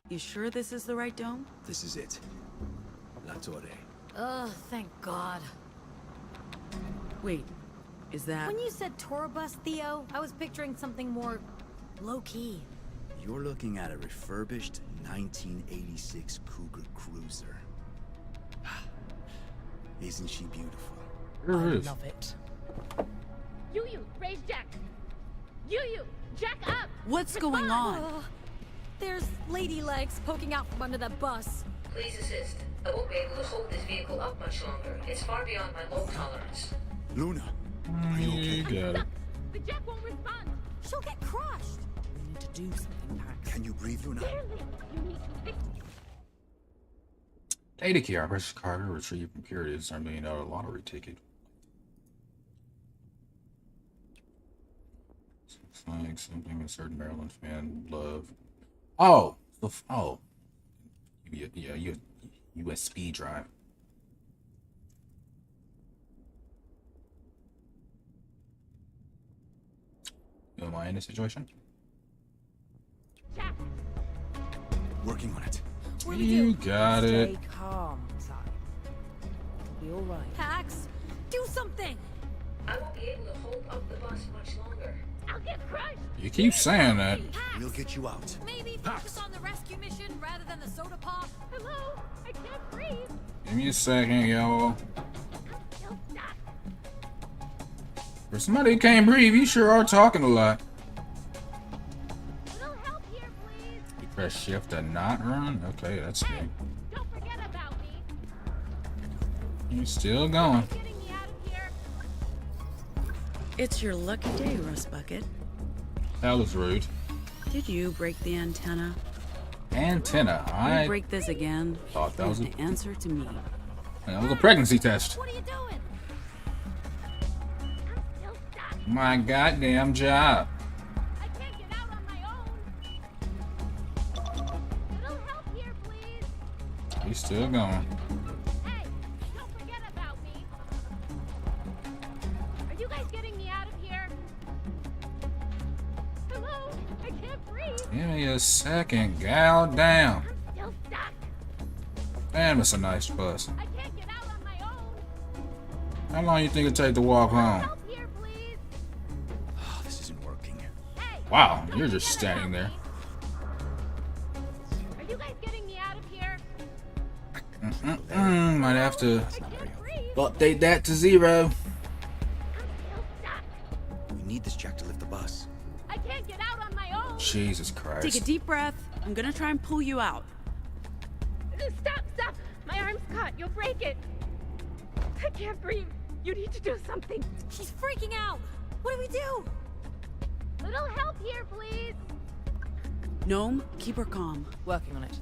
You sure this is the right dome? This is it. La Torre. Ugh, thank God. Wait, is that... When you said tour bus, Theo, I was picturing something more low-key. You're looking at a refurbished 1986 Cougar Cruiser. Isn't she beautiful? I is. love it. You, raise Jack. You, Jack up. What's going on? There's lady legs poking out from under the bus. Please assist. I won't be able to hold this vehicle up much longer. It's far beyond my load tolerance. Luna, are you You okay? got it. The Jack won't respond. She'll get crushed. We need to do something, Pax. Can you breathe, Luna? Barely. You need to fix Data key. I press cargo retrieve from Curious. $1 million lottery ticket. It's like something a certain Maryland fan would love. Oh, yeah, USB drive. Am I in a situation? Jack. Working on it. What do we You do? got it. Stay calm, Si. It'll be all right. Pax, do something. I won't be able to hold up the bus much longer. I'll get crushed. You keep saying that. Pax, We'll get you out. maybe focus on the rescue mission rather than the soda pop. Hello? I can't breathe. Give me a second, yo. I'm still stuck. For somebody who can't breathe, you sure are talking a lot. Little help here, please. You press shift to not run? Okay, that's Hey, good. don't forget about me. You're still going. Getting me out of here. It's your lucky day, Rust Bucket. That was rude. Did you break the antenna? Antenna. You I break this again, thought that was the answer to me. that was a pregnancy test. What are you doing? I'm still stuck. My goddamn job. I can't get out on my own. Little help here, please. He's still going. Hey, don't forget about me. Are you guys getting me out of here? Hello? I can't breathe. Give me a second, gal down. I'm still stuck. Man, that's a nice bus. I can't get out on my own. How long you think it'll take to walk home? Help here, please. Oh, this isn't working. Hey. Wow, don't you're just forget standing about there. me. Are you guys getting me out of here? Might have to I can't breathe. update that to 0. I'm still stuck. We need this Jack to lift the bus. I can't get out on my own. Jesus Take a Christ. deep breath. I'm gonna try and pull you out. Stop. My arm's caught. You'll break it. I can't breathe. You need to do something. She's freaking out. What do we do? Little help here, please. Gnome, keep her calm. Working on it.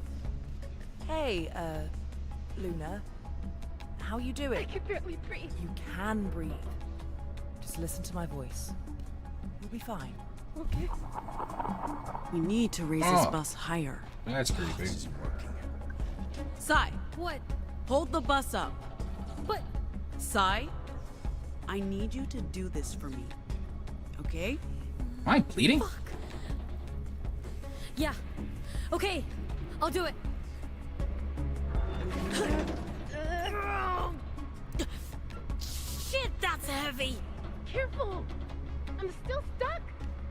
Hey, Luna. How you I doing? can barely breathe. You can breathe. Just listen to my voice. You'll be fine. Okay. We need to raise this Oh. bus higher. That's creepy. This isn't working. Sai, What? hold the bus up. But Sai, I need you to do this for me. Okay? Am I bleeding? yeah. Okay, I'll do it. Shit, that's heavy. Careful. I'm still stuck.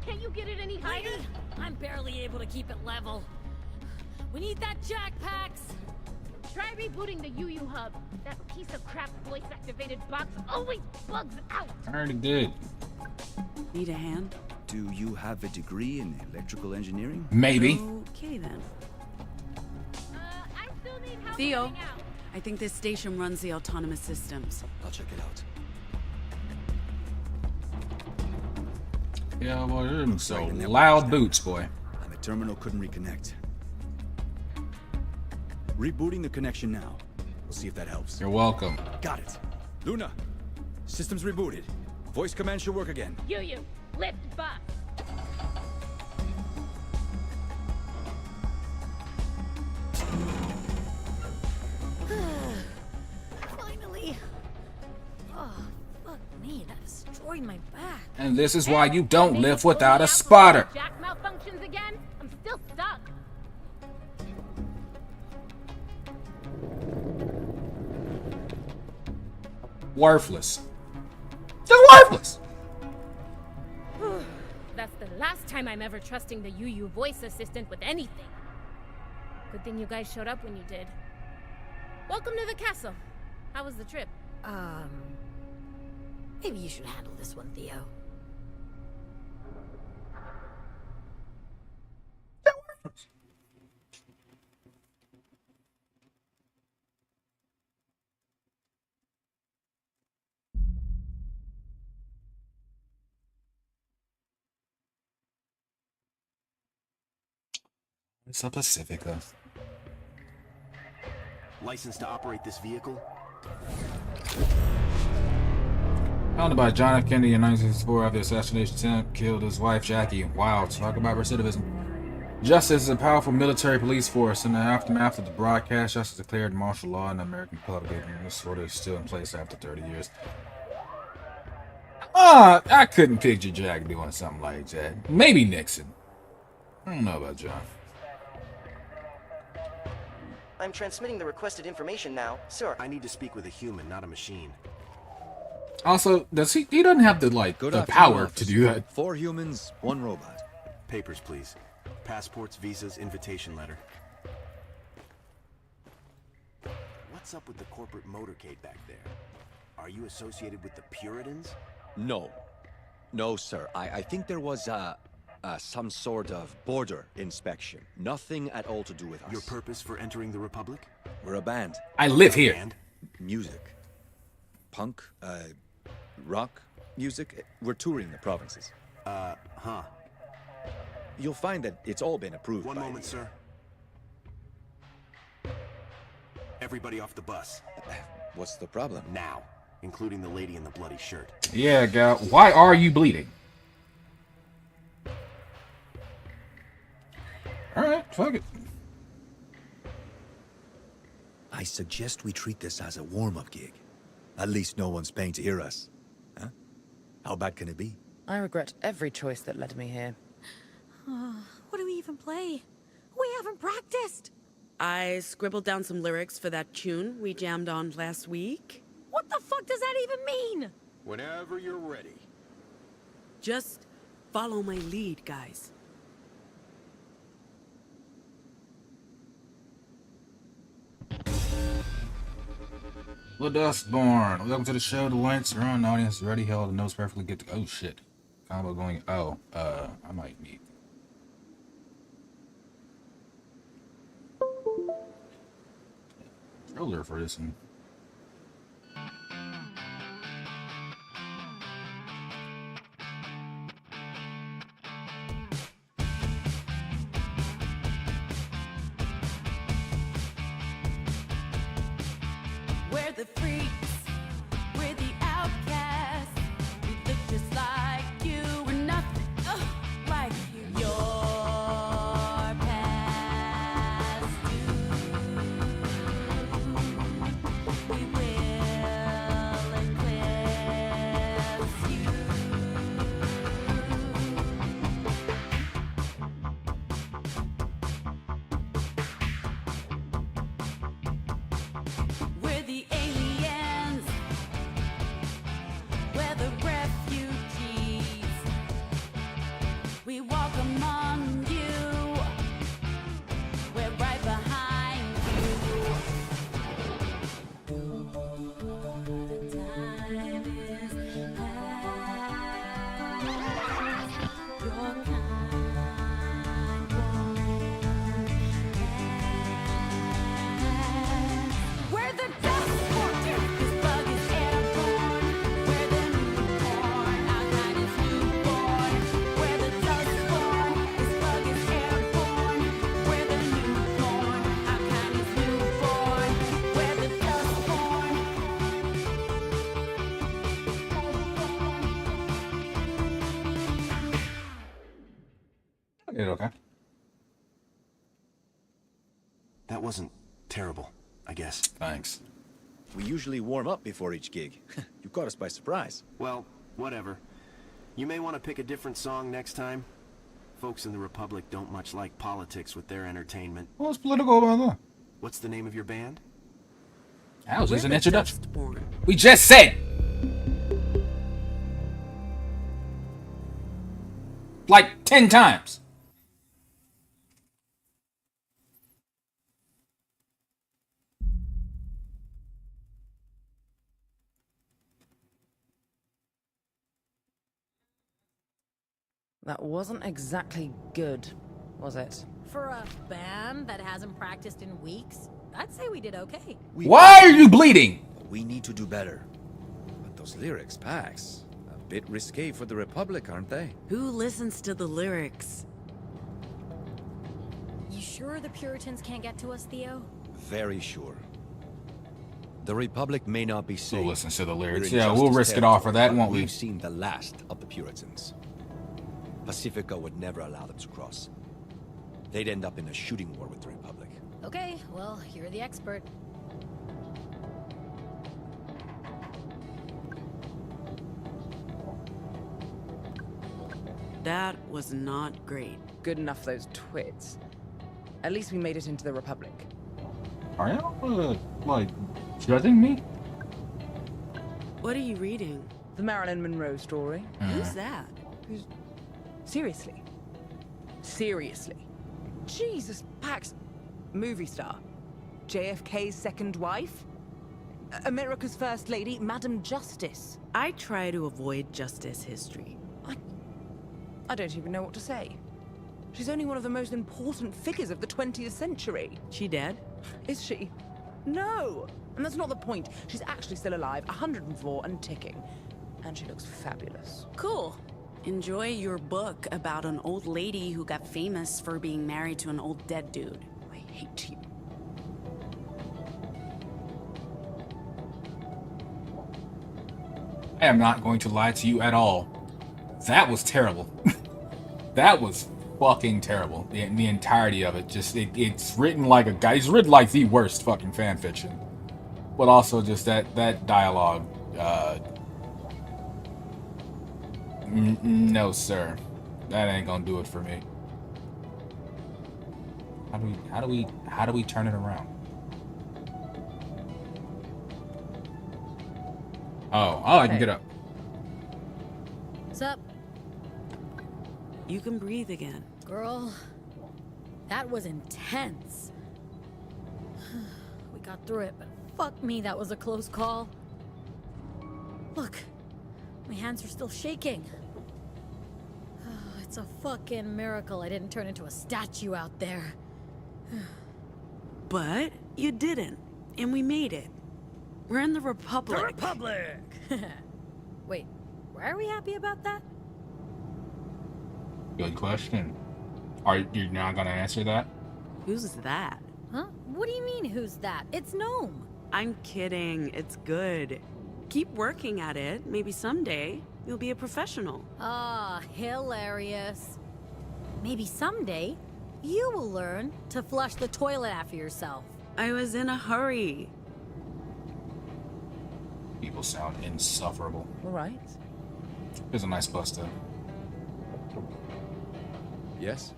Can't you get it any higher? Lady, I'm barely able to keep it level. We need that jack, Pax. Try rebooting the UU hub. That piece of crap voice-activated box always bugs out. I already did. Need a hand? Do you have a degree in electrical engineering? Maybe. Okay then. I still need help Theo, getting out. I think this station runs the autonomous systems. I'll check it out. Yeah, boy, them so Right, and that loud works. boots, boy. And the terminal couldn't reconnect. Rebooting the connection now. We'll see if that helps. You're welcome. Got it. Luna, system's rebooted. Voice command should work again. UU, lift bus. Finally. Oh, fuck me, that destroyed my back. And this is why you don't Maybe live pull without me a out before spotter. the Jack malfunctions again. I'm still stuck. Worthless. Just worthless. That's the last time I'm ever trusting the UU voice assistant with anything. Good thing you guys showed up when you did. Welcome to the castle. How was the trip? Maybe you should handle this one, Theo. It's a Pacifica. License to operate this vehicle? Founded by John F. Kennedy in 1964 after the assassination attempt, killed his wife Jackie. Wow, talk about recidivism. Justice is a powerful military police force. In the aftermath of the broadcast, justice declared martial law in the American Republic, and this order is still in place after 30 years. I couldn't picture Jack doing something like that. Maybe Nixon. I don't know about John. I'm transmitting the requested information now, sir. I need to speak with a human, not a machine. Also, does he doesn't have the the power to do that. 4 humans, 1 robot. Papers, please. Passports, visas, invitation letter. What's up with the corporate motorcade back there? Are you associated with the Puritans? No. No, sir. I think there was some sort of border inspection. Nothing at all to do with us. Your purpose for entering the Republic? We're a band. I live here. And Music. Punk, rock music. We're touring the provinces. Huh. You'll find that it's all been approved. One by moment, sir. Everybody off the bus. What's the problem? Now. Including the lady in the bloody shirt. Yeah, gal. Why are you bleeding? Alright, fuck it. I suggest we treat this as a warm-up gig. At least no one's paying to hear us. Huh? How bad can it be? I regret every choice that led me here. What do we even play? We haven't practiced. I scribbled down some lyrics for that tune we jammed on last week. What the fuck does that even mean? Whenever you're ready. Just follow my lead, guys. The Dustborn. Welcome to the show. The lights are on. The audience is ready. Hell, the notes perfectly get to. Oh shit. Combo going. Oh, I might need. Controller for this one. We're the freaks. We're the outcasts. We look just like you. We're nothing like you. Your past we will eclipse you. We're the aliens. We're the refugees. We walk among you. We're right behind you. The time is past. Your kind won't last. We're the Dustborn. This bug is airborne. We're the newborn. Our kind is newborn. We're the Dustborn. This bug is airborne. We're the newborn. Our kind is newborn. We're the Dustborn. I did okay. That wasn't terrible, I guess. Thanks. We usually warm up before each gig. You caught us by surprise. Well, whatever. You may want to pick a different song next time. Folks in the Republic don't much like politics with their entertainment. What's political about that? What's the name of your band? How's this We're an the introduction? Dustborn. We just said like 10 times. That wasn't exactly good, was it? For a band that hasn't practiced in weeks, I'd say we did okay. Why are you bleeding? We need to do better. But those lyrics, Pax, a bit risque for the Republic, aren't they? Who listens to the lyrics? You sure the Puritans can't get to us, Theo? Very sure. The Republic may not be safe. Who listens to the lyrics? We're in Yeah, we'll Justice risk it all for that, territory, won't but we? We've seen the last of the Puritans. Pacifica would never allow them to cross. They'd end up in a shooting war with the Republic. Okay, well, you're the expert. That was not great. Good enough, those twits. At least we made it into the Republic. Are y'all, like, judging me? What are you reading? The Marilyn Monroe story. Who's that? Seriously? Seriously? Jesus, Pax. Movie star. JFK's second wife? America's first lady, Madam Justice. I try to avoid justice history. I don't even know what to say. She's only one of the most important figures of the 20th century. She dead? Is she? No! And that's not the point. She's actually still alive, 104 and ticking. And she looks fabulous. Cool. Enjoy your book about an old lady who got famous for being married to an old dead dude. I hate you. I am not going to lie to you at all. That was terrible. That was fucking terrible. The entirety of it. Just it's written like a guy. It's written like the worst fucking fan fiction. But also just that dialogue. No, sir. That ain't gonna do it for me. How do we turn it around? Oh, I can get up. What's up? You can breathe again. Girl, that was intense. We got through it, but fuck me, that was a close call. Look, my hands are still shaking. It's a fucking miracle I didn't turn into a statue out there. But you didn't, and we made it. We're in the Republic. The Republic! Wait, were we happy about that? Good question. Are you not gonna answer that? Who's that? Huh? What do you mean, who's that? It's Gnome. I'm kidding. It's good. Keep working at it. Maybe someday you'll be a professional. Ah, hilarious. Maybe someday you will learn to flush the toilet after yourself. I was in a hurry. People sound insufferable. All right. Here's a nice bus though. Yes?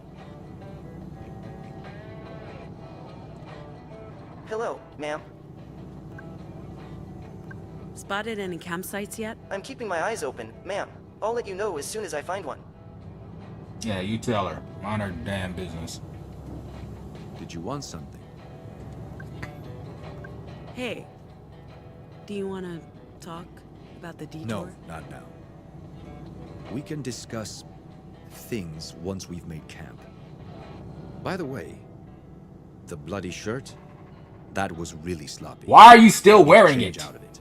Hello, ma'am. Spotted any campsites yet? I'm keeping my eyes open, ma'am. I'll let you know as soon as I find one. Yeah, you tell her. Mind her damn business. Did you want something? Hey, do you want to talk about the detour? No, not now. We can discuss things once we've made camp. By the way, the bloody shirt, that was really sloppy. Why are you still wearing Change it? out of it.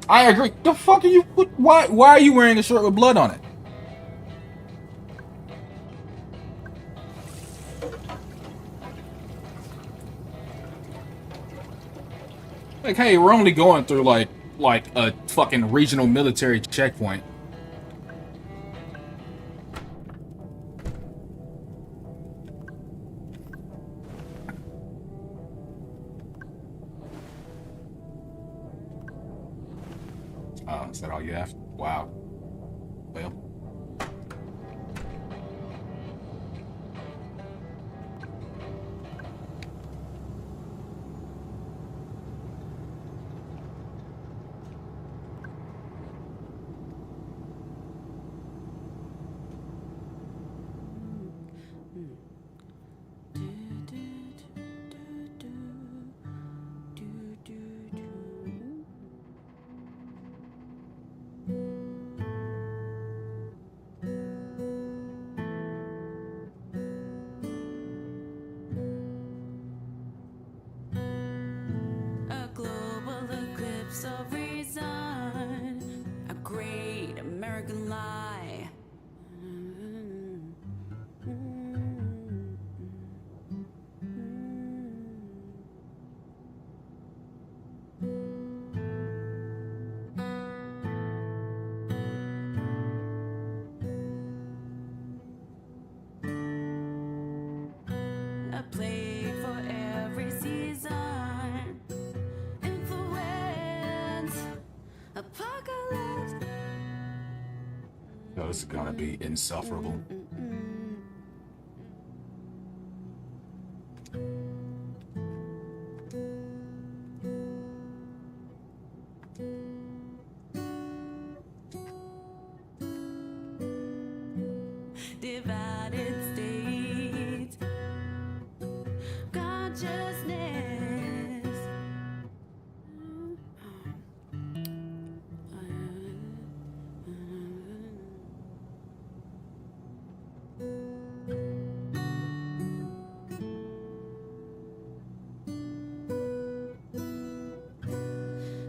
I agree. The fuck are you? Why are you wearing a shirt with blood on it? Like, hey, we're only going through like a fucking regional military checkpoint. Oh, is that all you have? Wow. Well. gifts of reason, a great American lie. A play for every season. Influence. Apocalypse. Oh, this is gonna be insufferable. Divided states. Consciousness.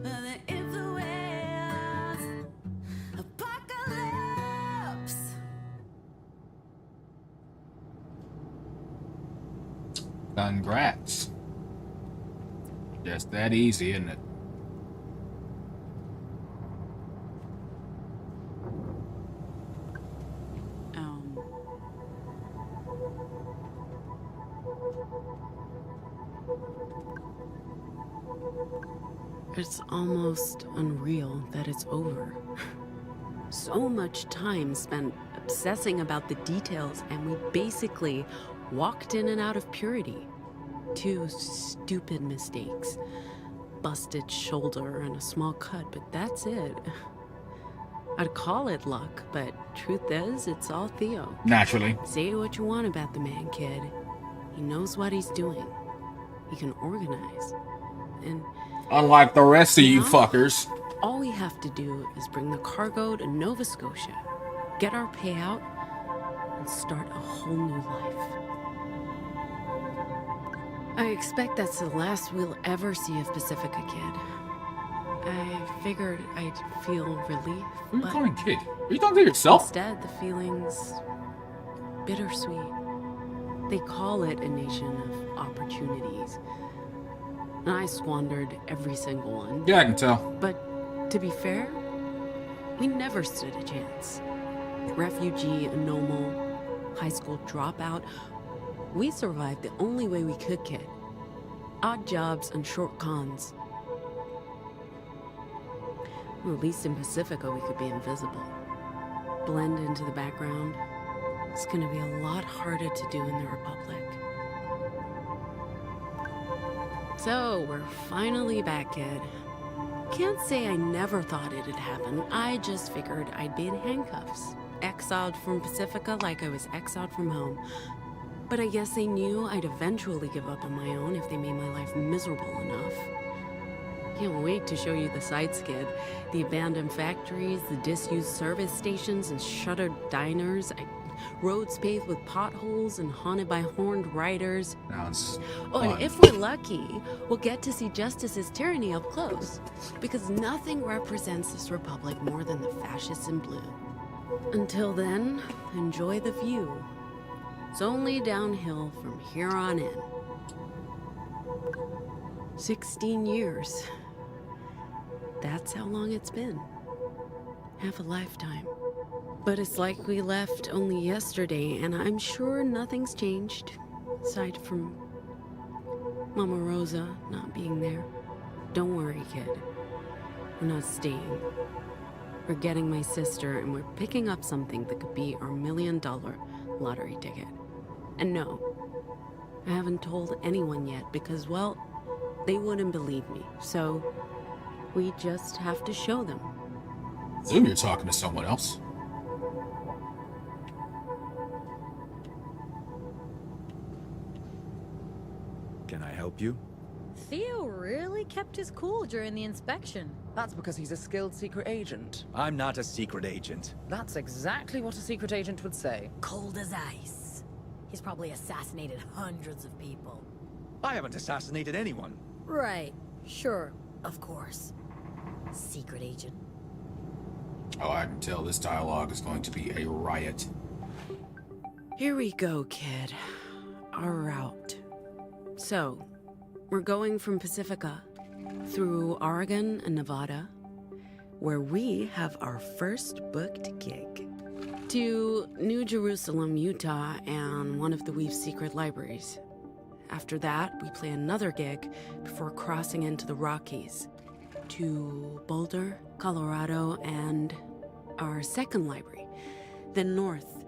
The influence. Apocalypse. Congrats. Just that easy, isn't it? It's almost unreal that it's over. So much time spent obsessing about the details, and we basically walked in and out of purity. 2 stupid mistakes. Busted shoulder and a small cut, but that's it. I'd call it luck, but truth is, it's all Theo. Naturally. Say what you want about the man, kid. He knows what he's doing. He can organize. And Unlike the rest of you fuckers. all we have to do is bring the cargo to Nova Scotia, get our payout, and start a whole new life. I expect that's the last we'll ever see of Pacifica, kid. I figured I'd feel relief, Who are you but calling kid? Are you talking to yourself? instead the feeling's bittersweet. They call it a nation of opportunities. And I squandered every single one. Yeah, I can tell. But to be fair, we never stood a chance. Refugee, anomal, high school dropout. We survived the only way we could, kid. Odd jobs and short cons. Well, at least in Pacifica, we could be invisible. Blend into the background. It's gonna be a lot harder to do in the Republic. So, we're finally back, kid. Can't say I never thought it'd happen. I just figured I'd be in handcuffs. Exiled from Pacifica like I was exiled from home. But I guess they knew I'd eventually give up on my own if they made my life miserable enough. Can't wait to show you the sights, kid. The abandoned factories, the disused service stations and shuttered diners. Roads paved with potholes and haunted by horned riders. Sounds Oh, fun. and if we're lucky, we'll get to see Justice's tyranny up close. Because nothing represents this republic more than the fascists in blue. Until then, enjoy the view. It's only downhill from here on in. 16 years. That's how long it's been. Half a lifetime. But it's like we left only yesterday, and I'm sure nothing's changed. Aside from Mama Rosa not being there. Don't worry, kid. We're not staying. We're getting my sister, and we're picking up something that could be our $1 million lottery ticket. And no, I haven't told anyone yet because, well, they wouldn't believe me. So we just have to show them. Assume you're talking to someone else. Can I help you? Theo really kept his cool during the inspection. That's because he's a skilled secret agent. I'm not a secret agent. That's exactly what a secret agent would say. Cold as ice. He's probably assassinated hundreds of people. I haven't assassinated anyone. Right. Sure. Of course. secret agent. Oh, I can tell this dialogue is going to be a riot. Here we go, kid. Our route. So, we're going from Pacifica through Oregon and Nevada, where we have our first booked gig, to New Jerusalem, Utah, and one of the Weave's secret libraries. After that, we play another gig before crossing into the Rockies, to Boulder, Colorado, and our second library. Then north,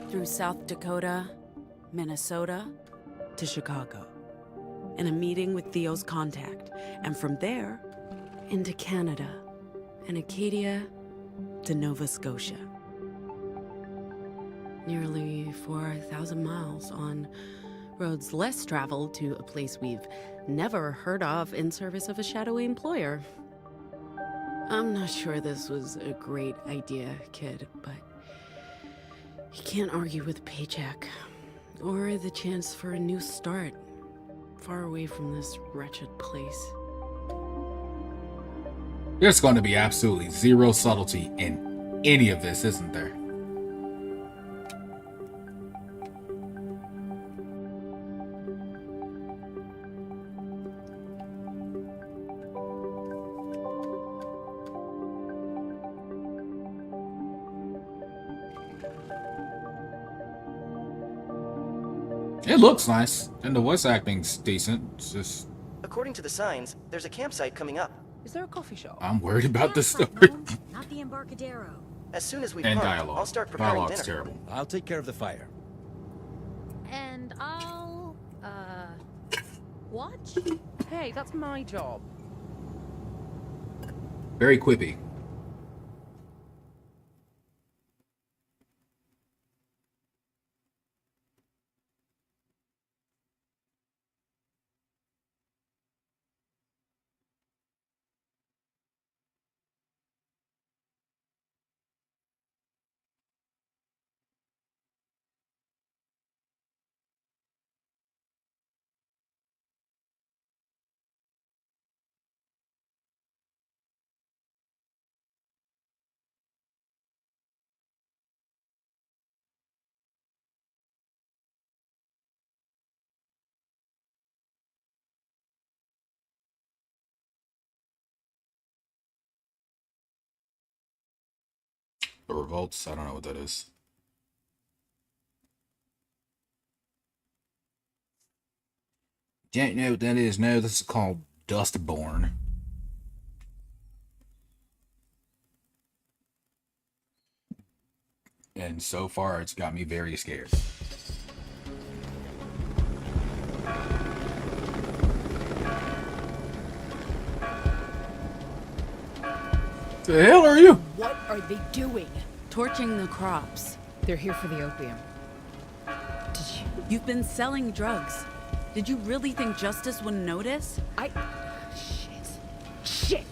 through South Dakota, Minnesota, to Chicago, in a meeting with Theo's contact, and from there, into Canada, and Acadia to Nova Scotia. Nearly 4,000 miles on roads less traveled to a place we've never heard of in service of a shadowy employer. I'm not sure this was a great idea, kid, but you can't argue with a paycheck or the chance for a new start far away from this wretched place. There's going to be absolutely zero subtlety in any of this, isn't there? It looks nice, and the voice acting's decent. It's just... According to the signs, there's a campsite coming up. Is there a coffee shop? I'm worried about the story. Not the Embarcadero. As soon as we And park, dialogue. I'll start preparing Dialogue's dinner. terrible. I'll take care of the fire. And I'll, watch? Hey, that's my job. Very quippy. The Revolts? I don't know what that is. Don't know what that is. No, this is called Dustborn. And so far, it's got me very scared. The hell are you? What are they doing? Torching the crops. They're here for the opium. You've been selling drugs. Did you really think Justice wouldn't notice? Shit!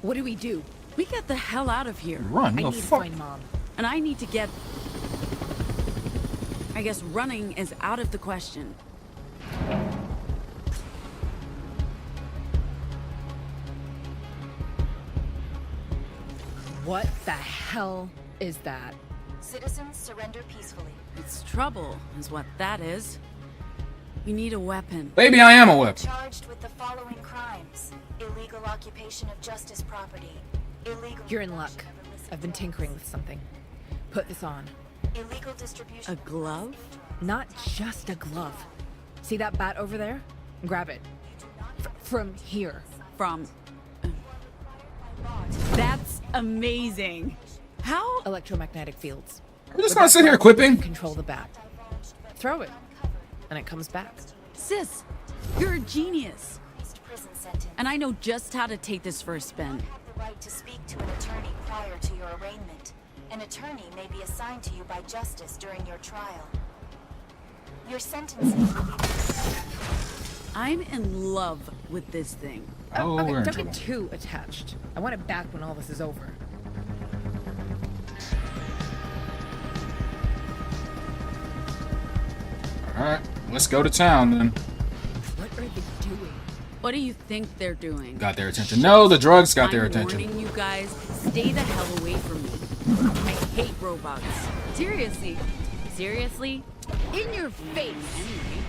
What do we do? We get the hell out of here. Run, I the need to fuck? find Mom. And I need to get... I guess running is out of the question. What the hell is that? Citizens surrender peacefully. It's trouble, is what that is. We need a weapon. Baby, I am a weapon. Charged with the following crimes: illegal occupation of Justice property, illegal... You're in luck. I've been tinkering with something. Put this on. Illegal distribution... A glove? Not just a glove. See that bat over there? Grab it. From here. From... That's amazing. How? Electromagnetic fields. We're just gonna sit here quipping. Control the bat. Throw it. And it comes back. Sis, you're a genius. Prison sentence. And I know just how to take this for a spin. You have the right to speak to an attorney prior to your arraignment. An attorney may be assigned to you by Justice during your trial. Your sentencing will be... I'm in love with this thing. Oh, okay, we're in don't trouble. get too attached. I want it back when all this is over. Alright, let's go to town then. What are they doing? What do you think they're doing? Got their attention. No, the drugs got their I'm attention. warning you guys, stay the hell away from me. I hate robots. Seriously. Seriously? In your face. Anyway.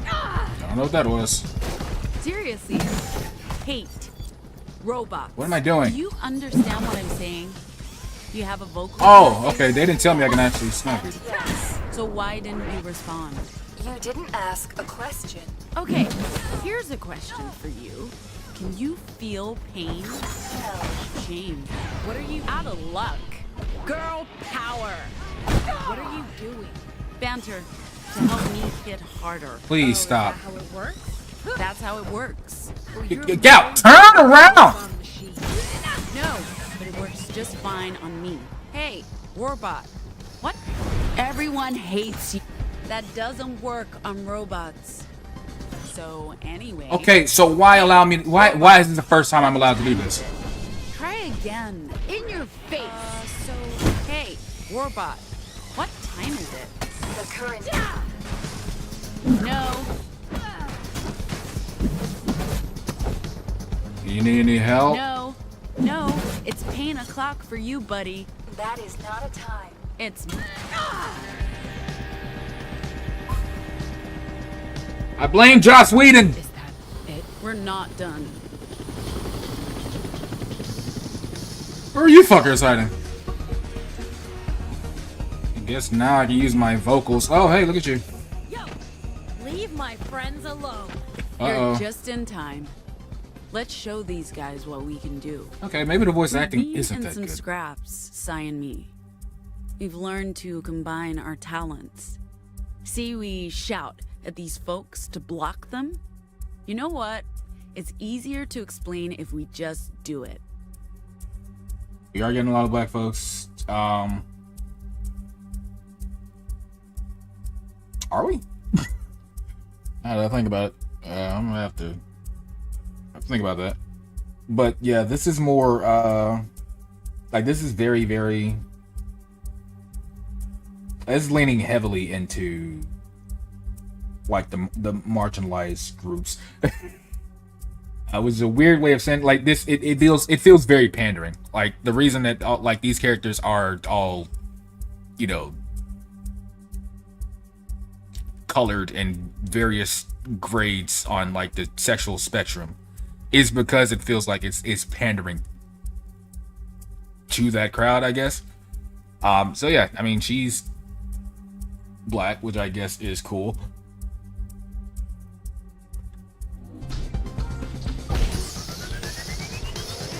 I don't know what that was. Seriously. Hate robots. What am I doing? Do you understand what I'm saying? You have a vocal. Oh, okay. They didn't tell me I can actually snipe it. So why didn't you respond? You didn't ask a question. Okay, here's a question for you. Can you feel pain? Shame. What are you out of luck? Girl power. What are you doing? Banter to help me hit harder. Please stop. How it works? That's how it works. Get out! Turn around! No, but it works just fine on me. Hey, Warbot. What? Everyone hates you. That doesn't work on robots. So anyway. Okay, so why allow me? Why is this the first time I'm allowed to do this? Try again. In your face. Hey, Warbot. What time is it? The current. No. You need any help? No. No. It's pain o'clock for you, buddy. That is not a time. It's. I blame Joss Whedon. Is that it? We're not done. Where are you fuckers hiding? I guess now I can use my vocals. Oh, hey, look at you. Yo, leave my friends alone. Uh-oh. You're just in time. Let's show these guys what we can do. Okay, maybe the voice acting Me isn't and that some good. scraps, Sai and me. We've learned to combine our talents. See, we shout at these folks to block them. You know what? It's easier to explain if we just do it. We are getting a lot of black folks. Are we? Now that I think about it, I'm gonna have to think about that. But yeah, this is more like this is very, very. It's leaning heavily into like the marginalized groups. It was a weird way of saying like this. It feels very pandering. Like the reason that like these characters are all, you know, colored in various grades on like the sexual spectrum is because it feels like it's pandering to that crowd, I guess. So yeah, I mean she's black, which I guess is cool.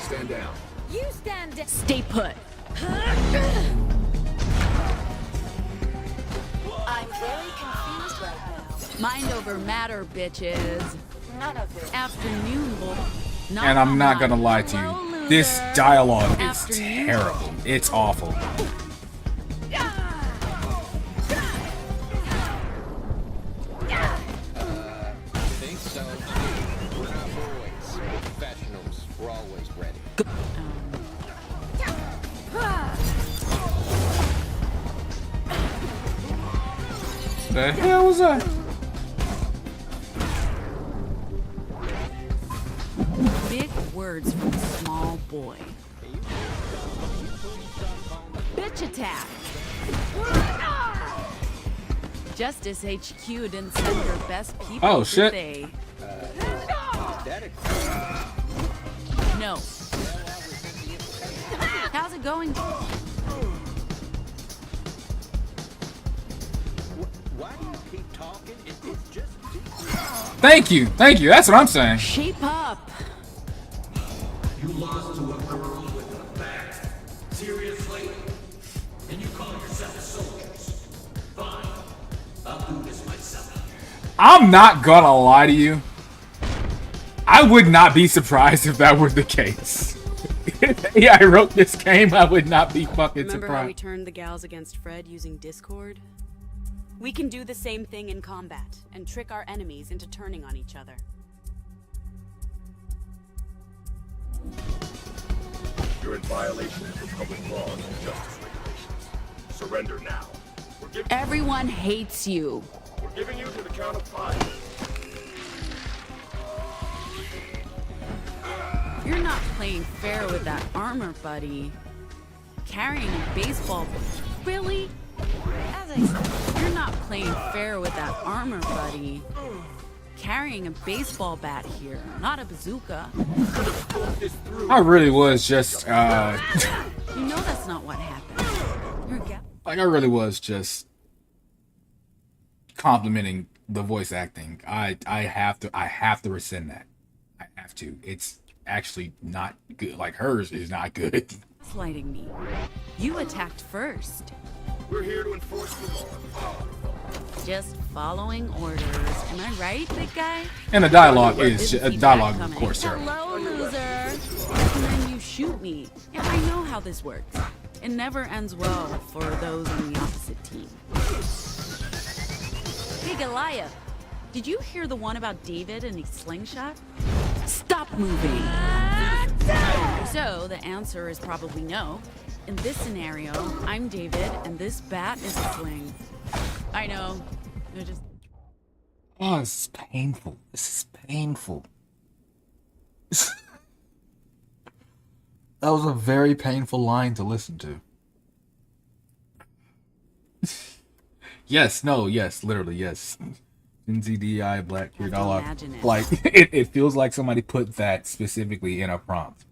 Stand down. You stand down. Stay put. I'm very confused right now. Mind over matter, bitches. None of it. Afternoon, bull. And I'm not gonna lie to you, this dialogue is Afternoon. terrible. It's awful. Think so? We're not boys. We're professionals. We're always ready. The hell was that? Big words from a small boy. Bitch attack. Justice HQ didn't send their best people. Oh, did shit. They? No. How's it going? Why do you keep talking? It's just Thank you. That's what I'm saying. Shape up. You lost to a girl with a bat. Seriously? And you call yourselves soldiers? Fine. I'll do this myself. I'm not gonna lie to you. I would not be surprised if that were the case. Yeah, I wrote this game. I would not be fucking Remember how we surprised. turned the gals against Fred using Discord? We can do the same thing in combat and trick our enemies into turning on each other. You're in violation of Republic laws and justice regulations. Surrender now. Everyone hates you. We're giving you to the count of 5. You're not playing fair with that armor, buddy. Carrying a baseball... Really? You're not playing fair with that armor, buddy. Carrying a baseball bat here, not a bazooka. I really was just, You know that's not what happened. like, I really was just complimenting the voice acting. I have to rescind that. I have to. It's actually not good. Like, hers is not good. Gaslighting me. You attacked first. We're here to enforce the law. Just following orders. Am I right, big guy? And the dialogue is dialogue, of course, terrible. Hello, loser. And then you shoot me. Yeah, I know how this works. It never ends well for those on the opposite team. Hey, Goliath. Did you hear the one about David and his slingshot? Stop moving. So the answer is probably no. In this scenario, I'm David, and this bat is a sling. I know. They're just... Oh, this is painful. This is painful. That was a very painful line to listen to. Yes, no, yes, literally, yes. NZDI, Black Queer Dialogue. Like, it feels like somebody put that specifically in a prompt.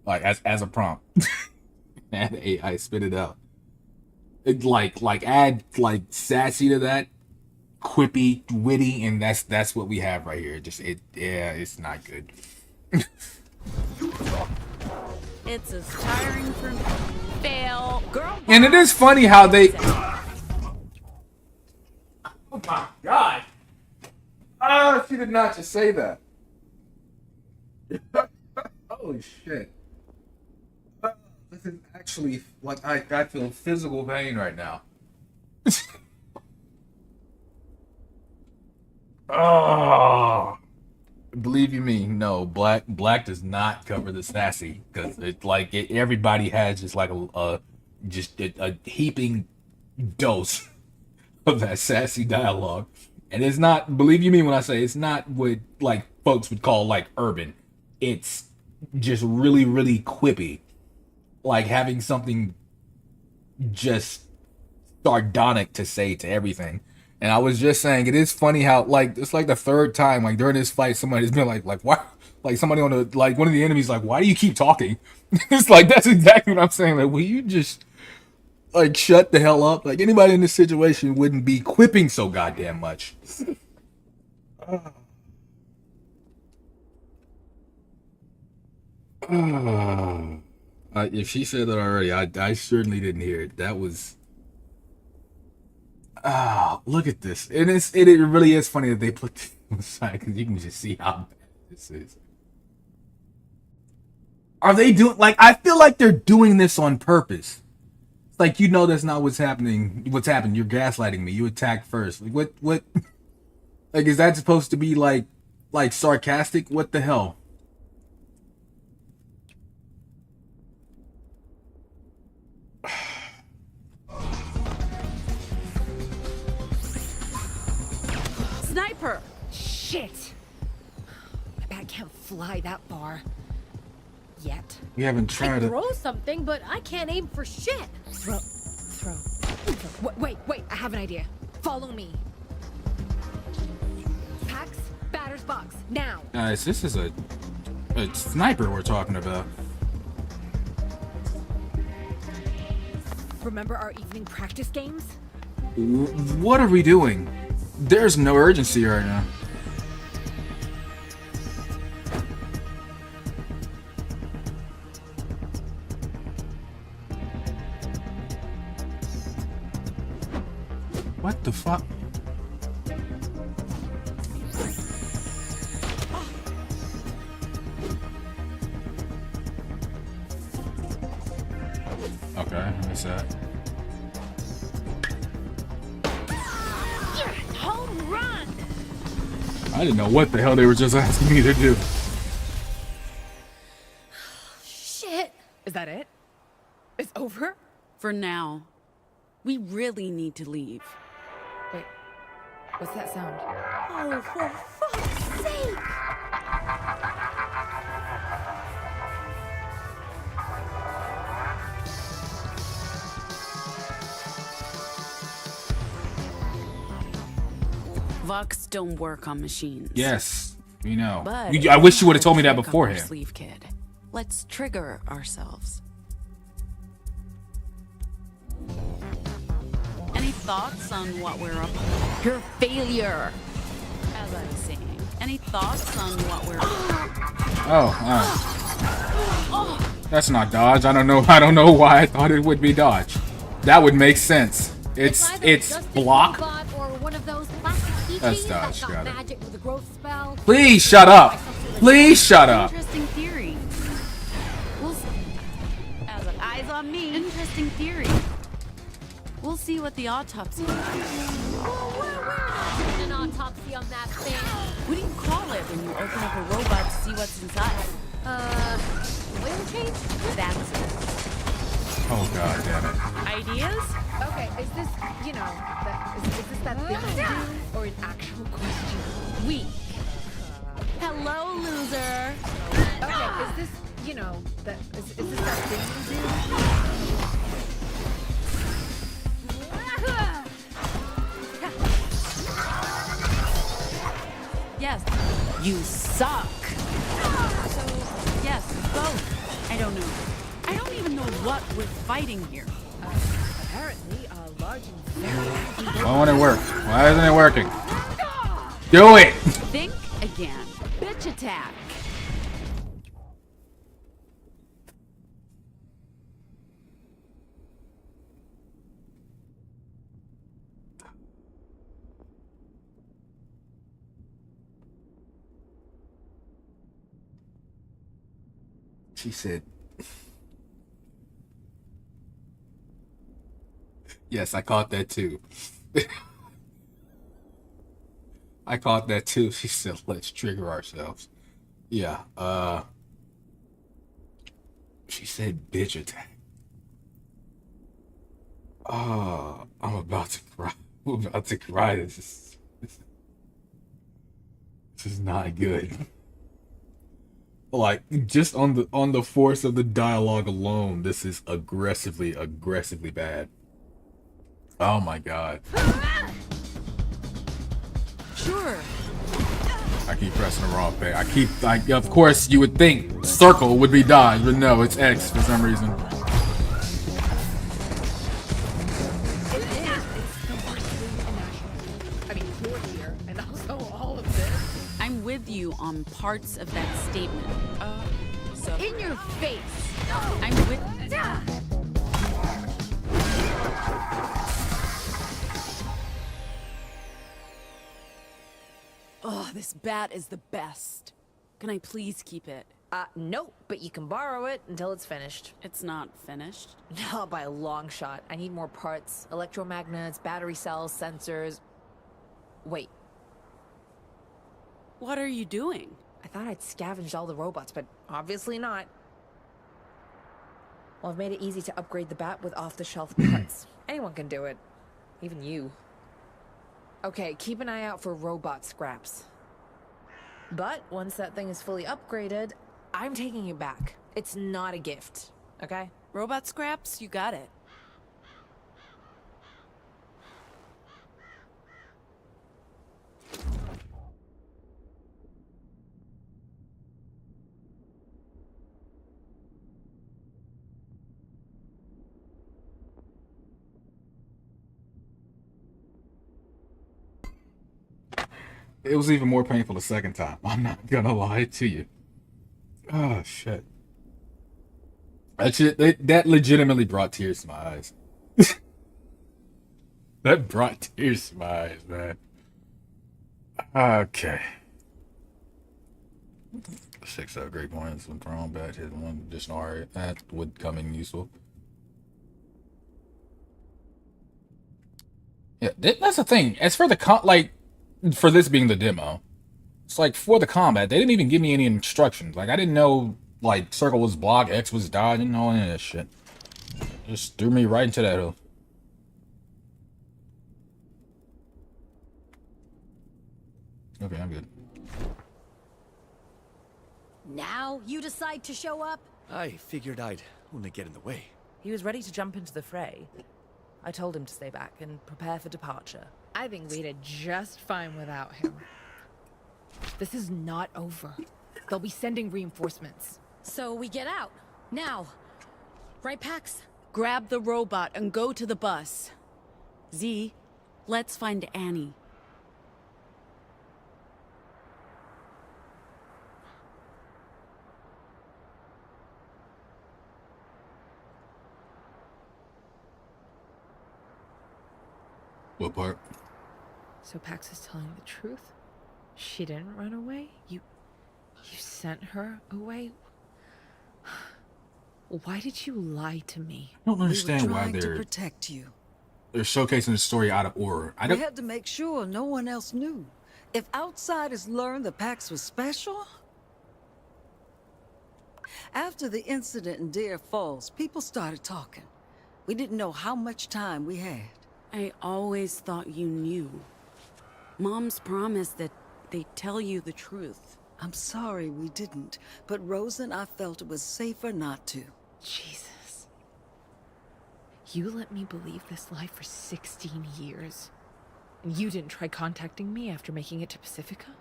Like, as a prompt. And AI spit it out. It, like add like sassy to that, quippy, witty, and that's what we have right here. It's not good. It's as tiring for me. Fail. Girl. And it is funny how they... Oh my god! Ah, she did not just say that. Holy shit. This is actually, like, I feel physical pain right now. Oh, believe you me, no, black does not cover the sassy, because it's like everybody has just like a heaping dose of that sassy dialogue, and it's not, believe you me when I say it's not what like folks would call like urban. It's just really, really quippy, like having something just sardonic to say to everything. And I was just saying, it is funny how, like, it's like the third time, like, during this fight, somebody's been like, why? Like, somebody on the, like, one of the enemies, like, why do you keep talking? It's like, that's exactly what I'm saying. Like, will you just, like, shut the hell up? Like, anybody in this situation wouldn't be quipping so goddamn much. If she said that already, I certainly didn't hear it. That was... Ah, look at this. And it really is funny that they put this on the side, because you can just see how bad this is. Are they doing, like, I feel like they're doing this on purpose. It's like, you know that's not what's happening. What's happened? You're gaslighting me. You attacked first. Like, what? Like, is that supposed to be, like sarcastic? What the hell? Sniper! Shit! My bat can't fly that far. Yet. We haven't tried it. Throw something, but I can't aim for shit. Throw. Wait, I have an idea. Follow me. Packs, batter's box, now. Guys, this is a sniper we're talking about. Remember our evening practice games? What are we doing? There's no urgency right now. What the fuck? Okay, what's that? Home run! I didn't know what the hell they were just asking me to do. Shit! Is that it? It's over? For now. We really need to leave. Wait, what's that sound? Oh, for fuck's sake! Vox don't work on machines. Yes, we know. But I wish you would have we told me that have a trick up our beforehand. sleeve, kid. Let's trigger ourselves. Any thoughts on what we're up? Your failure. As I was saying, any thoughts on what we're? That's not dodge. I don't know why I thought it would be dodge. That would make sense. It's block. Or one of those plastic That's keychains dodge. that got Got it. magic with a growth spell. Please shut up. Please shut up. Interesting theory. Eyes on me. Interesting theory. We'll see what the autopsy. We're not doing an autopsy on that thing. What do you call it when you open up a robot to see what's inside? Oil change? That's it. Oh god damn it. Ideas? Okay, is this, is this that thing you do, or an actual question? Weak. Hello, loser. Okay, is this, is this that thing you do? Yes. You suck. So, yes, both. I don't know. I don't even know what we're fighting here. Apparently, a large and very Why won't it work? Why isn't it working? Do it! Think again. Bitch attack. She said, yes, I caught that too. I caught that too. She said, let's trigger ourselves. Yeah, she said bitch attack. Oh, I'm about to cry. I'm about to cry. This is not good. Like, just on the force of the dialogue alone, this is aggressively bad. Oh my god. Sure. I keep pressing the wrong thing. Of course you would think circle would be dodge, but no, it's X for some reason. It is. It's the worst thing imaginable. I mean, you're here, and also all of this. I'm with you on parts of that statement. So In your face. I'm with. Oh, this bat is the best. Can I please keep it? No, but you can borrow it until it's finished. It's not finished. Not by a long shot. I need more parts. Electromagnets, battery cells, sensors. Wait, What are you doing? I thought I'd scavenged all the robots, but obviously not. Well, I've made it easy to upgrade the bat with off-the-shelf parts. Anyone can do it. Even you. Okay, keep an eye out for robot scraps. But once that thing is fully upgraded, I'm taking it back. It's not a gift, okay? Robot scraps? You got it. It was even more painful the second time. I'm not gonna lie to you. Oh shit. That legitimately brought tears to my eyes. That brought tears to my eyes, man. Okay. 6 great points when thrown back hit one additional area. That would come in useful. Yeah, that's the thing. As for the for this being the demo, it's like for the combat, they didn't even give me any instructions. Like I didn't know like circle was block, X was dodge, I didn't know any of that shit. Just threw me right into that hill. Okay, I'm good. Now you decide to show up? I figured I'd only get in the way. He was ready to jump into the fray. I told him to stay back and prepare for departure. I think we did just fine without him. This is not over. They'll be sending reinforcements. So we get out. Now. Right, Pax? Grab the robot and go to the bus. Z, let's find Annie. What part? So Pax is telling the truth? She didn't run away? You sent her away? Why did you lie to me? I don't understand we were why trying to they're protect you. showcasing the story out of order. I We don't. had to make sure no one else knew. If outsiders learned the Pax was special... After the incident in Deer Falls, people started talking. We didn't know how much time we had. I always thought you knew. Mom's promised that they'd tell you the truth. I'm sorry we didn't, but Rose and I felt it was safer not to. Jesus. You let me believe this lie for 16 years. And you didn't try contacting me after making it to Pacifica?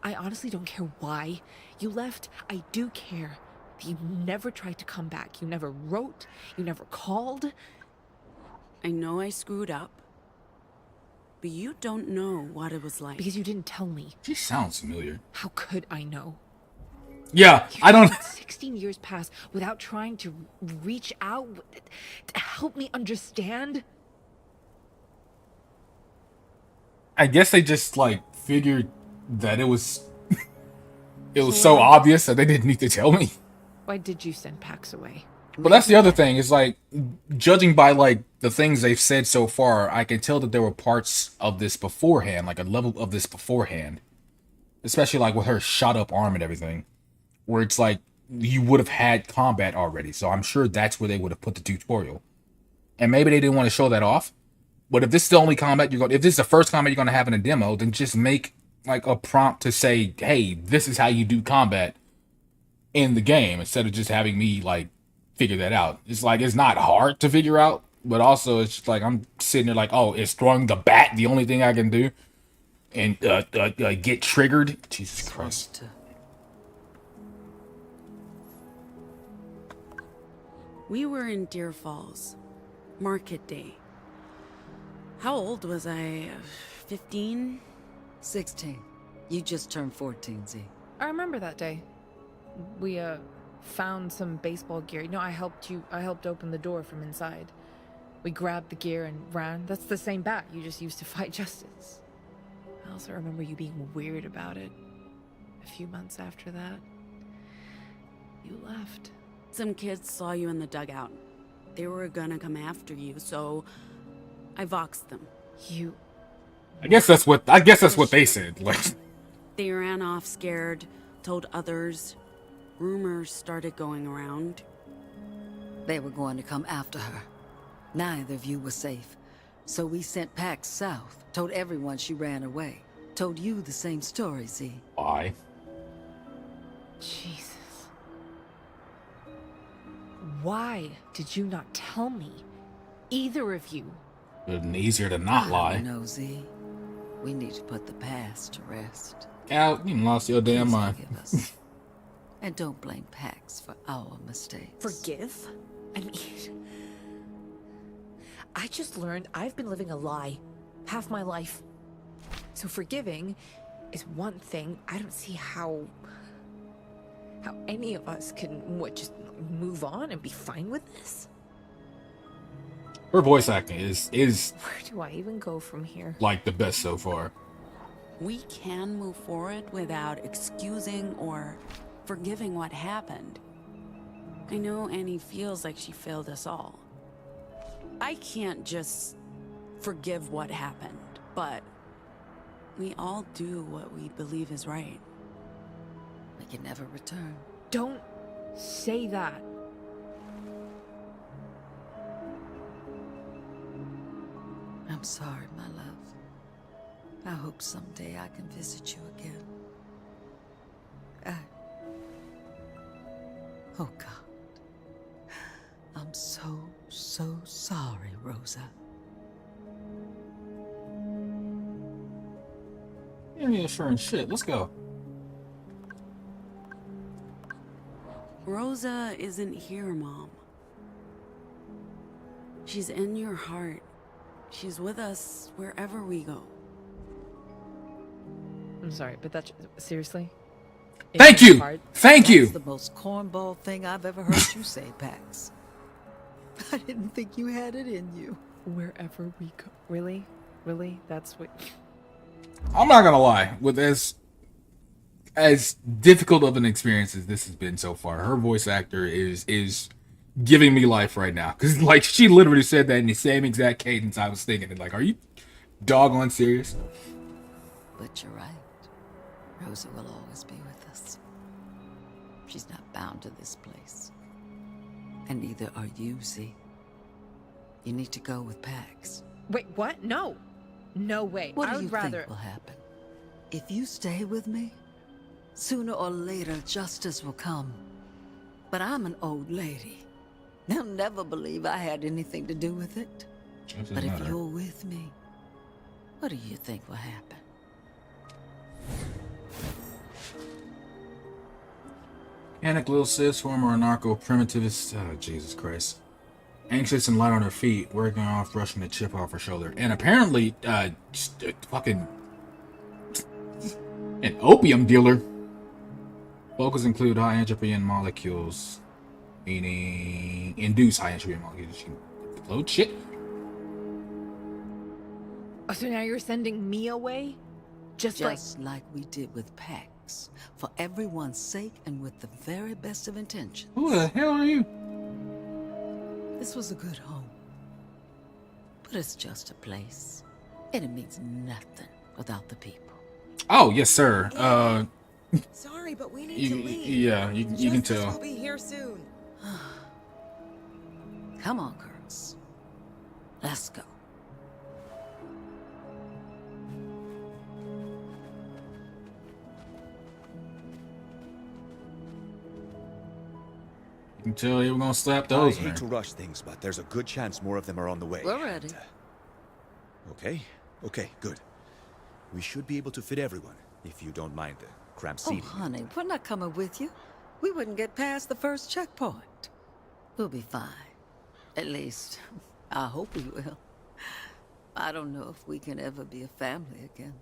I honestly don't care why you left. I do care that you never tried to come back. You never wrote. You never called. I know I screwed up, but you don't know what it was like. Because you didn't tell me. She sounds familiar. How could I know? Yeah, I don't. 16 years passed without trying to reach out to help me understand. I guess they just like figured that it was so obvious that they didn't need to tell me. Why did you send Pax away? But that's the other thing, is like, judging by like the things they've said so far, I can tell that there were parts of this beforehand, like a level of this beforehand, especially like with her shot up arm and everything, where it's like you would have had combat already. So I'm sure that's where they would have put the tutorial, and maybe they didn't want to show that off. But if this is the only combat if this is the first combat you're going to have in a demo, then just make like a prompt to say, hey, this is how you do combat in the game, instead of just having me like figure that out. It's like, it's not hard to figure out, but also it's just like I'm sitting there like, oh, is throwing the bat the only thing I can do and get triggered? Jesus Christ. We were in Deer Falls, market day. How old was I? 15? 16. You just turned 14, Z. I remember that day. We, found some baseball gear. You know, I helped open the door from inside. We grabbed the gear and ran. That's the same bat you just used to fight Justice. I also remember you being weird about it. A few months after that, you left. Some kids saw you in the dugout. They were gonna come after you, so I voxed them. You... I guess that's what they said. Like, they ran off scared, told others. Rumors started going around. They were going to come after her. Neither of you were safe. So we sent Pax south, told everyone she ran away. Told you the same story, Z. Why? Jesus. Why did you not tell me? Either of you. It would have been easier to not lie. No, Z. We need to put the past to rest. Al, you lost your damn mind. Forgive us. And don't blame Pax for our mistakes. Forgive? I mean... I just learned I've been living a lie half my life. So forgiving is one thing. I don't see how any of us can, just move on and be fine with this? Her voice acting is Where do I even go from here? like the best so far. We can move forward without excusing or forgiving what happened. I know Annie feels like she failed us all. I can't just forgive what happened, but we all do what we believe is right. We can never return. Don't say that. I'm sorry, my love. I hope someday I can visit you again. Oh God. I'm so, so sorry, Rosa. Yeah, reassuring shit. Let's go. Rosa isn't here, Mom. She's in your heart. She's with us wherever we go. I'm sorry, but that's seriously? Thank you! Thank you! That's the most cornball thing I've ever heard you say, Pax. I didn't think you had it in you. Wherever we go. Really? Really? That's what... I'm not gonna lie. With as difficult of an experience as this has been so far, her voice actor is giving me life right now. Because, like, she literally said that in the same exact cadence I was thinking. Like, are you doggone serious? But you're right. Rosa will always be with us. She's not bound to this place. And neither are you, Z. You need to go with Pax. Wait, what? No. No way. What I do you would rather... think will happen? If you stay with me, sooner or later justice will come. But I'm an old lady. They'll never believe I had anything to do with it. But if you're with me, what do you think will happen? Panic little sis, former anarcho-primitivist. Oh, Jesus Christ. Anxious and light on her feet, working off, brushing the chip off her shoulder. And apparently, fucking... an opium dealer. Focus include high entropy in molecules. Meaning... induce high entropy in molecules. She can load shit. Oh, so now you're sending me away? Just like we did with Pax. For everyone's sake and with the very best of intentions. Who the hell are you? This was a good home. But it's just a place. And it means nothing without the people. Oh, yes, sir. Sorry, but we need to leave. Yeah, you can tell. We'll be here soon. Come on, girls. Let's go. You can tell you were gonna slap those I in hate there. to rush things, but there's a good chance more of them are on the way. We're ready. Okay, good. We should be able to fit everyone, if you don't mind the cramped Oh, seating. honey, we're not coming with you. We wouldn't get past the first checkpoint. We'll be fine. At least, I hope we will. I don't know if we can ever be a family again.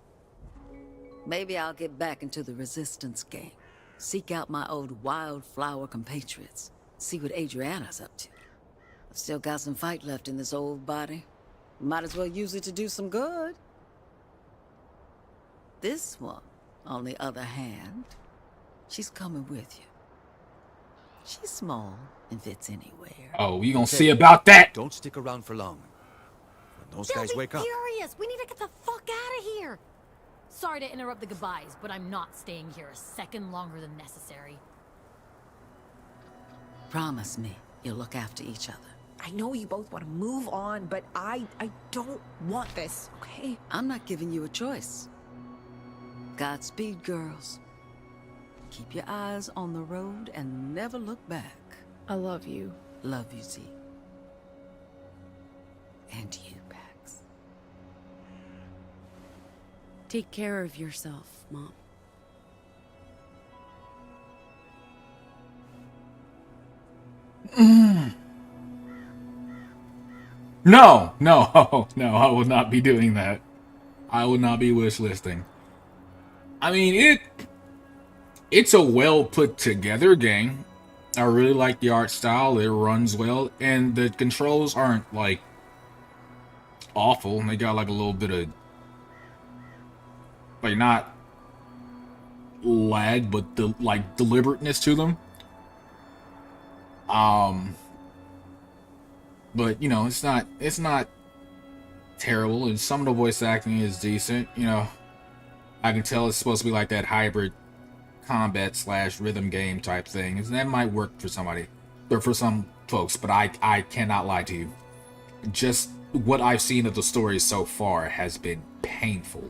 Maybe I'll get back into the resistance game. Seek out my old wildflower compatriots. See what Adriana's up to. I've still got some fight left in this old body. Might as well use it to do some good. This one, on the other hand, she's coming with you. She's small and fits anywhere. Oh, you gonna see about that? Don't stick around for long. When those They'll guys be wake up. furious. We need to get the fuck out of here. Sorry to interrupt the goodbyes, but I'm not staying here a second longer than necessary. Promise me you'll look after each other. I know you both want to move on, but I don't want this, okay? I'm not giving you a choice. Godspeed, girls. Keep your eyes on the road and never look back. I love you. Love you, Z. And you, Pax. Take care of yourself, Mom. No, I will not be doing that. I will not be wish listing. I mean, it's a well put together game. I really like the art style. It runs well, and the controls aren't like awful. They got like a little bit of like not lag, but the like deliberateness to them. But you know, it's not terrible, and some of the voice acting is decent. You know, I can tell it's supposed to be like that hybrid combat / rhythm game type thing, and that might work for somebody or for some folks. But I cannot lie to you. Just what I've seen of the story so far has been painful.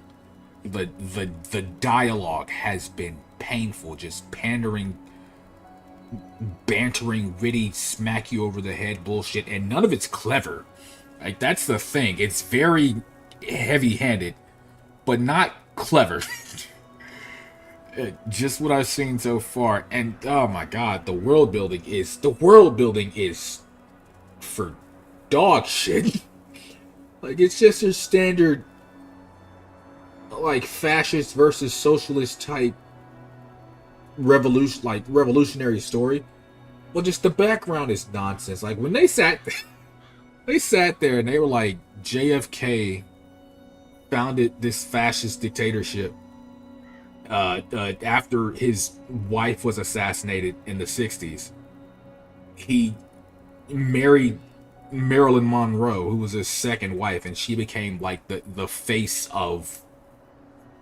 The dialogue has been painful, just pandering bantering, witty, smack you over the head bullshit, and none of it's clever. Like, that's the thing. It's very heavy-handed, but not clever. Just what I've seen so far, and oh my god, the world building is for dog shit. Like, it's just a standard, like, fascist versus socialist type revolutionary story. Well, just the background is nonsense. Like, when they sat there and they were like, JFK founded this fascist dictatorship after his wife was assassinated in the 60s. He married Marilyn Monroe, who was his second wife, and she became like the face of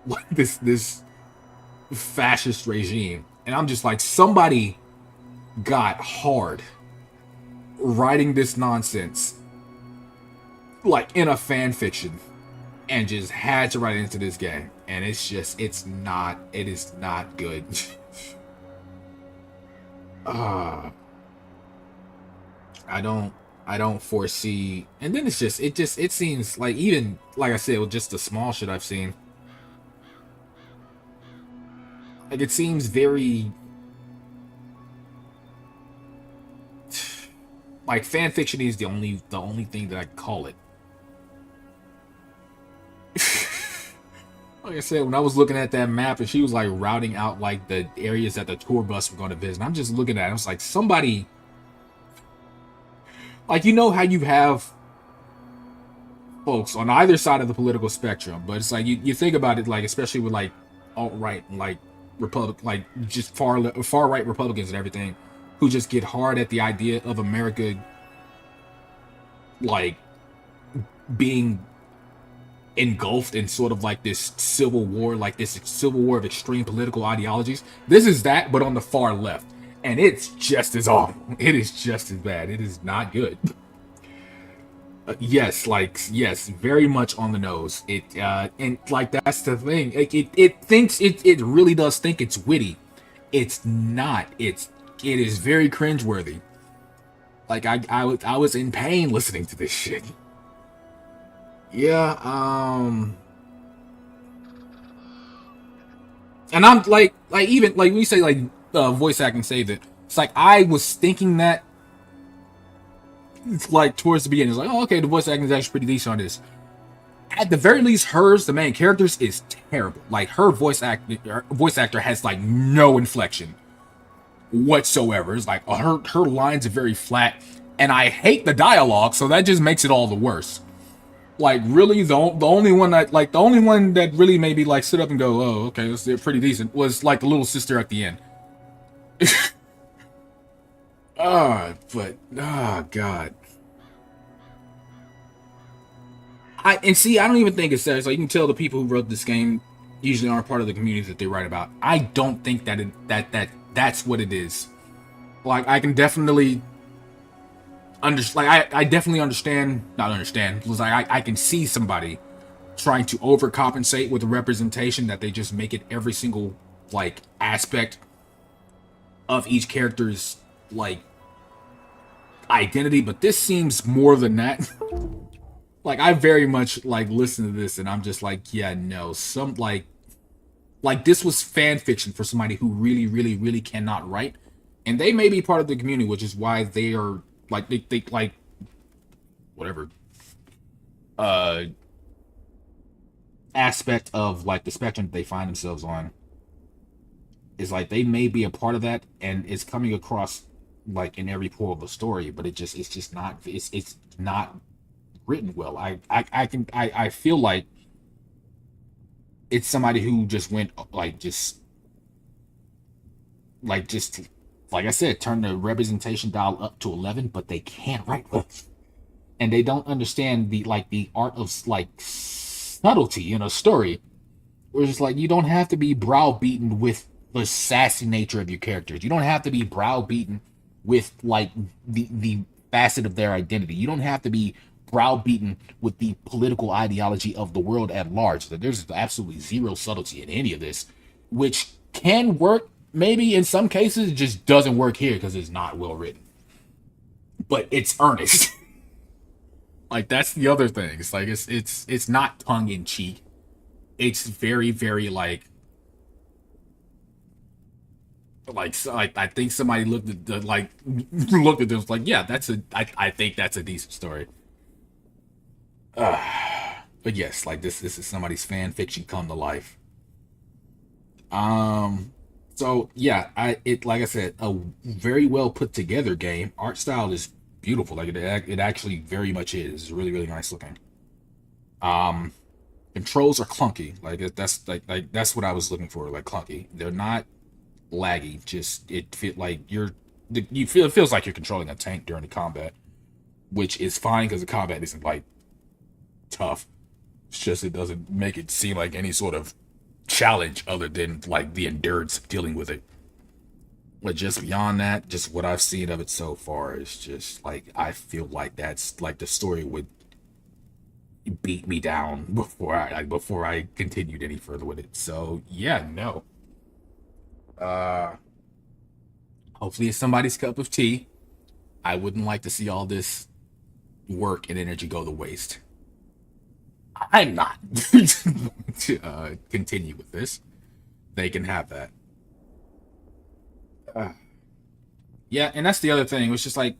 like this fascist regime. And I'm just like, somebody got hard writing this nonsense like in a fan fiction and just had to write it into this game, and it is not good. I don't foresee, and then it seems like, even like I said, with just the small shit I've seen, like, it seems very like fan fiction is the only thing that I can call it. Like I said, when I was looking at that map and she was like routing out like the areas that the tour bus were going to visit, I'm just looking at it. I was like, somebody, like, you know how you have folks on either side of the political spectrum, but it's like you think about it, like, especially with like alt-right, like like just far right Republicans and everything, who just get hard at the idea of America like being engulfed in sort of like this civil war of extreme political ideologies. This is that, but on the far left, and it's just as awful. It is just as bad. It is not good. Yes, very much on the nose. And like, that's the thing. It really does think it's witty. It's not. It is very cringeworthy. Like, I was in pain listening to this shit. Yeah, and I'm like even like when you say like voice acting saved it, it's like I was thinking that it's like towards the beginning, it's like, oh, okay, the voice acting is actually pretty decent on this. At the very least, hers, the main character's, is terrible. Like, her voice actor has like no inflection whatsoever. It's like her lines are very flat, and I hate the dialogue, so that just makes it all the worse. Like, really, the only one that really made me like sit up and go, oh, okay, this is pretty decent, was like the little sister at the end. God. I don't even think it's that. Like, you can tell the people who wrote this game usually aren't part of the communities that they write about. I don't think that's what it is. Like, I can definitely I definitely understand. Because I can see somebody trying to overcompensate with a representation that they just make it every single like aspect of each character's like identity, but this seems more than that. Like, I very much like listen to this and I'm just like, yeah, no, some like this was fan fiction for somebody who really, really, really cannot write, and they may be part of the community, which is why they are like they like whatever aspect of like the spectrum that they find themselves on is like they may be a part of that, and it's coming across like in every pore of the story, but it's just not written well. I feel like it's somebody who just went like I said, turn the representation dial up to 11, but they can't write well, and they don't understand the art of like subtlety in a story. Where it's like, you don't have to be browbeaten with the sassy nature of your characters. You don't have to be browbeaten with like the facet of their identity. You don't have to be browbeaten with the political ideology of the world at large. There's absolutely zero subtlety in any of this, which can work maybe in some cases it just doesn't work here because it's not well written. But it's earnest. Like that's the other thing. It's like it's not tongue in cheek. It's very, very like I think somebody looked at looked at this like, yeah, I think that's a decent story. But yes, like this is somebody's fan fiction come to life. So yeah, like I said, a very well put together game. Art style is beautiful. Like it actually very much is. It's really, really nice looking. Controls are clunky. Like that's what I was looking for. Like clunky. They're not laggy. Just it feels like you're controlling a tank during the combat, which is fine because the combat isn't like tough. It's just it doesn't make it seem like any sort of challenge other than like the endurance of dealing with it. But just beyond that, just what I've seen of it so far is just like I feel like that's like the story would beat me down before I continued any further with it. So yeah, no. Hopefully it's somebody's cup of tea. I wouldn't like to see all this work and energy go to waste. I'm not to continue with this. They can have that. Yeah, and that's the other thing. It was just like,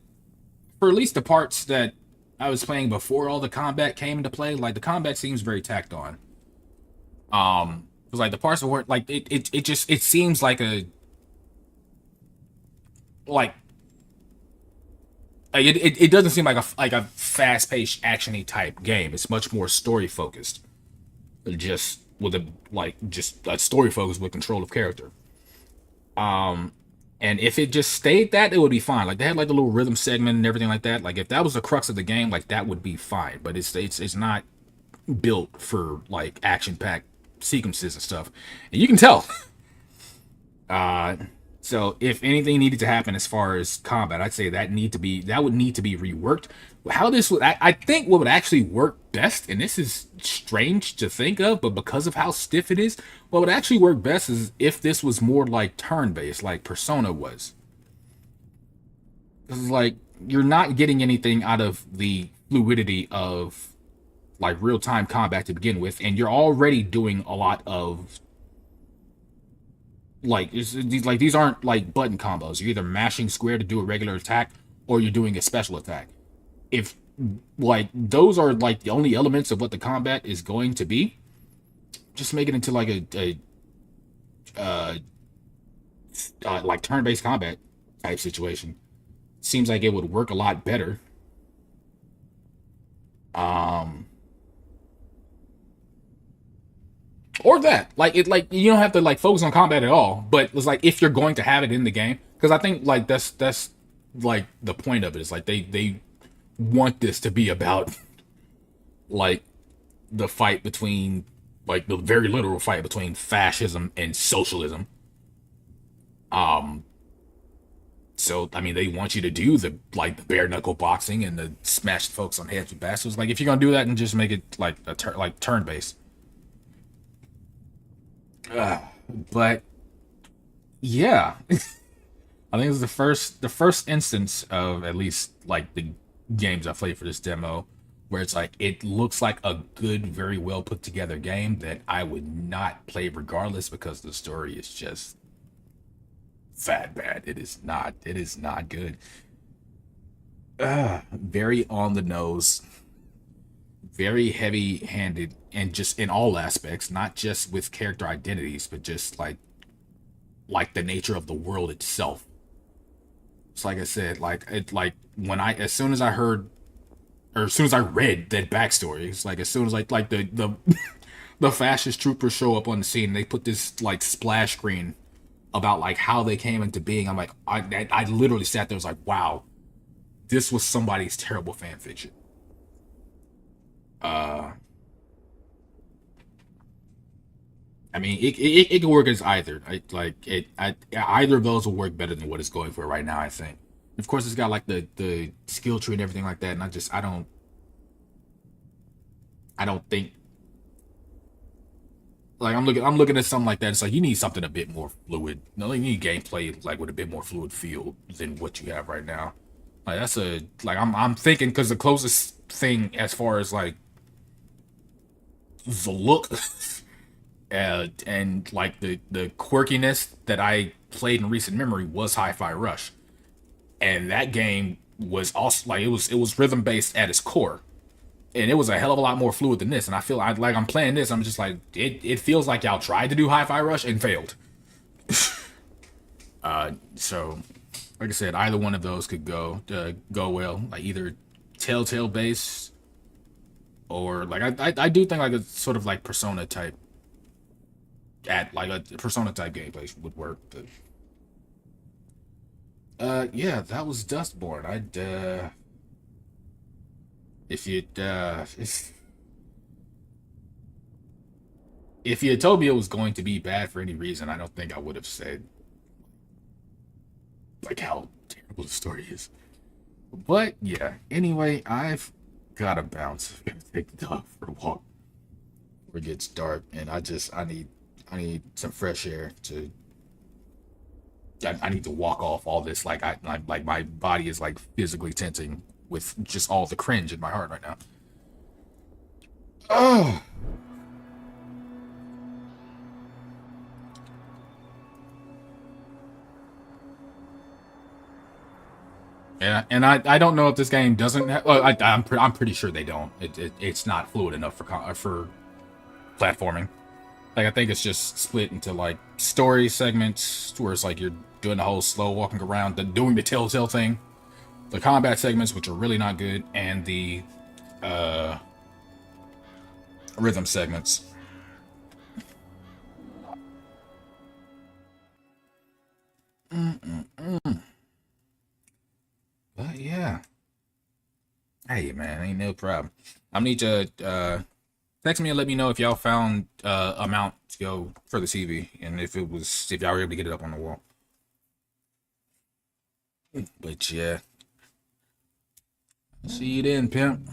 for at least the parts that I was playing before all the combat came into play, like the combat seems very tacked on. It was like the parts that weren't like it seems like it doesn't seem like a fast-paced actiony type game. It's much more story focused. Just with a story focused with control of character. And if it just stayed that, it would be fine. Like they had like the little rhythm segment and everything like that. Like if that was the crux of the game, like that would be fine. But it's not built for like action-packed sequences and stuff. And you can tell. So if anything needed to happen as far as combat, I'd say that would need to be reworked. How this would, I think what would actually work best, and this is strange to think of, but because of how stiff it is, what would actually work best is if this was more like turn-based, like Persona was. It's like you're not getting anything out of the fluidity of like real-time combat to begin with, and you're already doing a lot of these aren't like button combos. You're either mashing square to do a regular attack or you're doing a special attack. If like those are like the only elements of what the combat is going to be, just make it into like a like turn-based combat type situation. Seems like it would work a lot better. Or that, like you don't have to like focus on combat at all, but it's like if you're going to have it in the game, because I think like that's like the point of it is like they want this to be about like the fight between like the very literal fight between fascism and socialism. So I mean they want you to do the bare knuckle boxing and the smash folks on heads with bastards. Like if you're gonna do that, and just make it like turn based. But yeah, I think it's the first instance of at least like the games I played for this demo where it's like it looks like a good, very well put together game that I would not play regardless because the story is just fat bad. It is not good. Very on the nose, very heavy handed, and just in all aspects, not just with character identities, but just like the nature of the world itself. It's like I said, as soon as I read that backstory, it's like as soon as like the the fascist troopers show up on the scene, they put this like splash screen about like how they came into being. I'm like, I literally sat there, was like, wow, this was somebody's terrible fan fiction. I mean, it can work as either. Either of those will work better than what it's going for right now, I think. Of course, it's got like the skill tree and everything like that, and I don't think Like I'm looking at something like that. It's like you need something a bit more fluid. No, you need gameplay like with a bit more fluid feel than what you have right now. Like that's I'm thinking because the closest thing as far as like the look and like the quirkiness that I played in recent memory was Hi-Fi Rush, and that game was also like it was rhythm based at its core. And it was a hell of a lot more fluid than this. And I feel like I'm playing this. I'm just like, it feels like y'all tried to do Hi-Fi Rush and failed. So, like I said, either one of those could go well. Like either Telltale based or like I do think like a sort of like Persona type gameplay would work. But yeah, that was Dustborn. If you had told me it was going to be bad for any reason, I don't think I would have said like how terrible the story is. But yeah, anyway, I've gotta bounce. I'm gonna take the dog for a walk before it gets dark, and I need some fresh air to. I need to walk off all this. Like my body is like physically tensing with just all the cringe in my heart right now. Oh. Yeah, and I don't know if this game doesn't have, well, I'm pretty sure they don't. It's not fluid enough for platforming. Like I think it's just split into like story segments where it's like you're doing the whole slow walking around, doing the Telltale thing. The combat segments, which are really not good, and the rhythm segments. But yeah. Hey man, ain't no problem. I need to text me and let me know if y'all found a mount to go for the TV and if y'all were able to get it up on the wall. But yeah. See you then, pimp.